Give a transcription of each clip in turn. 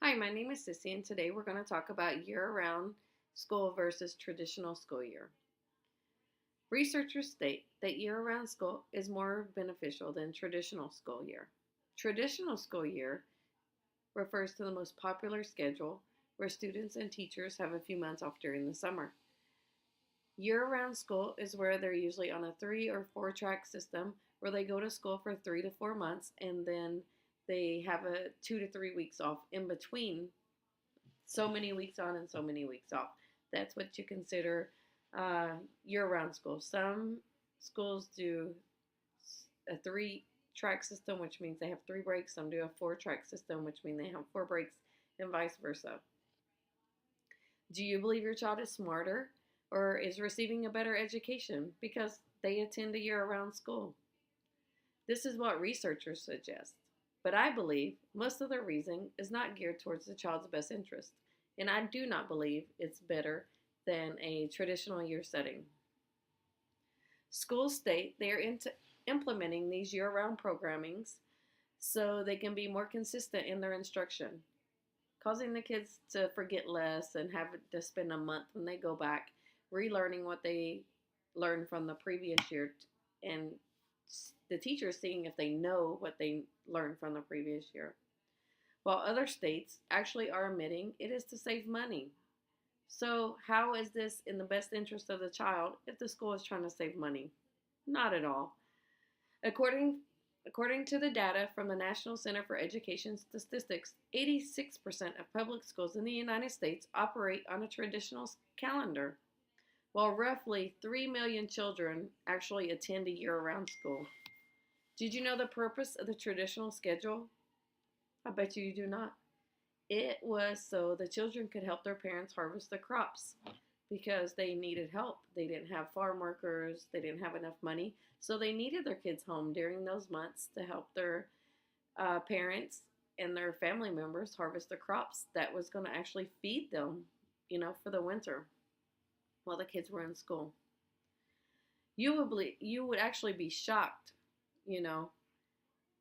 Hi, my name is Sissy, and today we're going to talk about year round school versus traditional school year. Researchers state that year round school is more beneficial than traditional school year. Traditional school year refers to the most popular schedule where students and teachers have a few months off during the summer. Year round school is where they're usually on a 3 or 4 track system where they go to school for 3 to 4 months and then they have a 2 to 3 weeks off in between, so many weeks on and so many weeks off. That's what you consider year-round school. Some schools do a 3 track system, which means they have 3 breaks. Some do a 4 track system, which means they have 4 breaks, and vice versa. Do you believe your child is smarter or is receiving a better education because they attend a year-round school? This is what researchers suggest. But I believe most of their reasoning is not geared towards the child's best interest, and I do not believe it's better than a traditional year setting. Schools state they are implementing these year round programmings so they can be more consistent in their instruction, causing the kids to forget less and have to spend a month when they go back relearning what they learned from the previous year, and the teachers seeing if they know what they learned from the previous year. While other states actually are admitting it is to save money. So, how is this in the best interest of the child if the school is trying to save money? Not at all. According, according to the data from the National Center for Education Statistics, 86% of public schools in the United States operate on a traditional calendar, while roughly 3 million children actually attend a year round school. Did you know the purpose of the traditional schedule? I bet you do not. It was so the children could help their parents harvest the crops because they needed help. They didn't have farm workers, they didn't have enough money, so they needed their kids home during those months to help their parents and their family members harvest the crops that was going to actually feed them, for the winter while the kids were in school. You would actually be shocked, you know,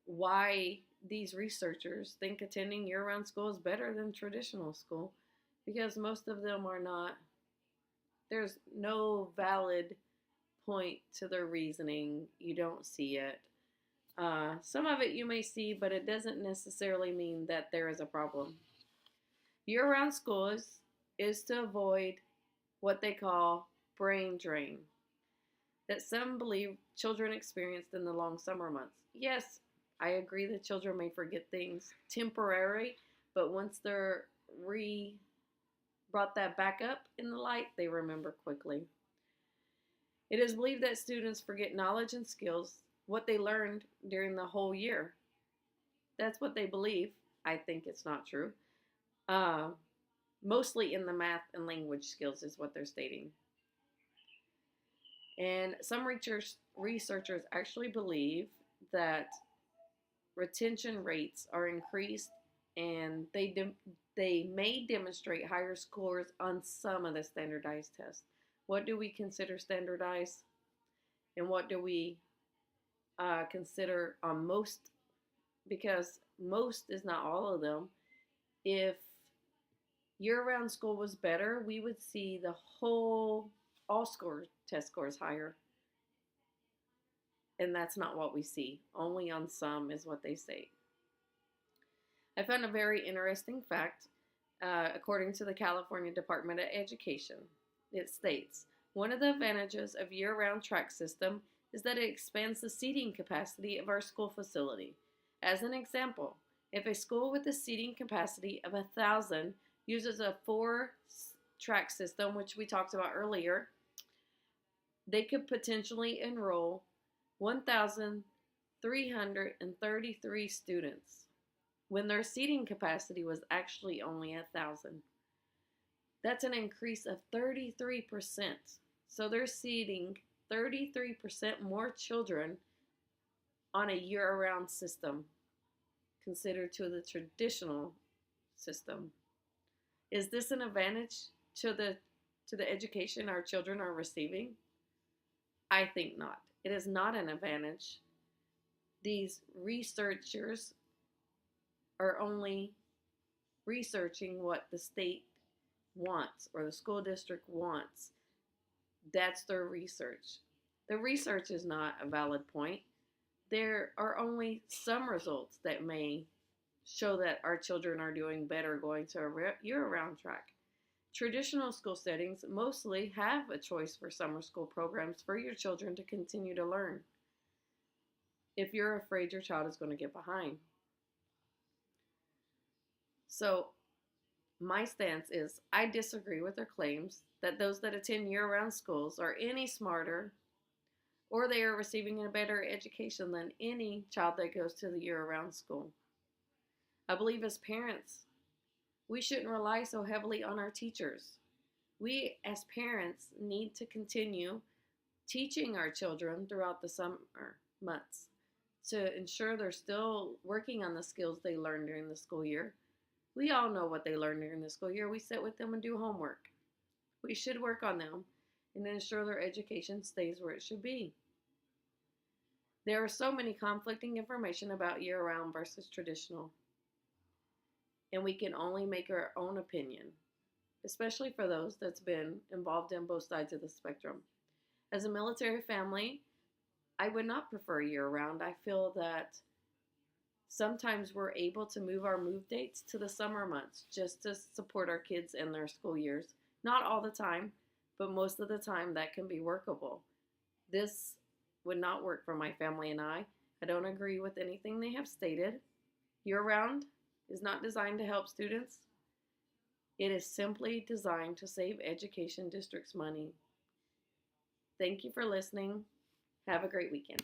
why these researchers think attending year-round school is better than traditional school, because most of them are not. There's no valid point to their reasoning. You don't see it. Some of it you may see, but it doesn't necessarily mean that there is a problem. Year-round school is to avoid what they call brain drain that some believe children experienced in the long summer months. Yes, I agree that children may forget things temporary, but once they're brought that back up in the light, they remember quickly. It is believed that students forget knowledge and skills, what they learned during the whole year. That's what they believe. I think it's not true. Uh, Mostly in the math and language skills is what they're stating. And some researchers actually believe that retention rates are increased and they may demonstrate higher scores on some of the standardized tests. What do we consider standardized? And what do we consider on most? Because most is not all of them. If year-round school was better, we would see all test scores higher. And that's not what we see. Only on some is what they say. I found a very interesting fact. According to the California Department of Education, it states, one of the advantages of year-round track system is that it expands the seating capacity of our school facility. As an example, if a school with a seating capacity of 1,000 uses a 4-track system, which we talked about earlier, they could potentially enroll 1,333 students when their seating capacity was actually only 1,000. That's an increase of 33%. So they're seating 33% more children on a year-round system considered to the traditional system. Is this an advantage to the education our children are receiving? I think not. It is not an advantage. These researchers are only researching what the state wants or the school district wants. That's their research. The research is not a valid point. There are only some results that may show that our children are doing better going to a year-round track. Traditional school settings mostly have a choice for summer school programs for your children to continue to learn if you're afraid your child is going to get behind. So my stance is I disagree with their claims that those that attend year-round schools are any smarter or they are receiving a better education than any child that goes to the year-round school. I believe as parents, we shouldn't rely so heavily on our teachers. We as parents need to continue teaching our children throughout the summer months to ensure they're still working on the skills they learned during the school year. We all know what they learned during the school year. We sit with them and do homework. We should work on them and ensure their education stays where it should be. There are so many conflicting information about year-round versus traditional, and we can only make our own opinion, especially for those that's been involved in both sides of the spectrum. As a military family, I would not prefer year-round. I feel that sometimes we're able to move our move dates to the summer months just to support our kids in their school years. Not all the time, but most of the time that can be workable. This would not work for my family and I. I don't agree with anything they have stated. Year-round is not designed to help students. It is simply designed to save education districts money. Thank you for listening. Have a great weekend.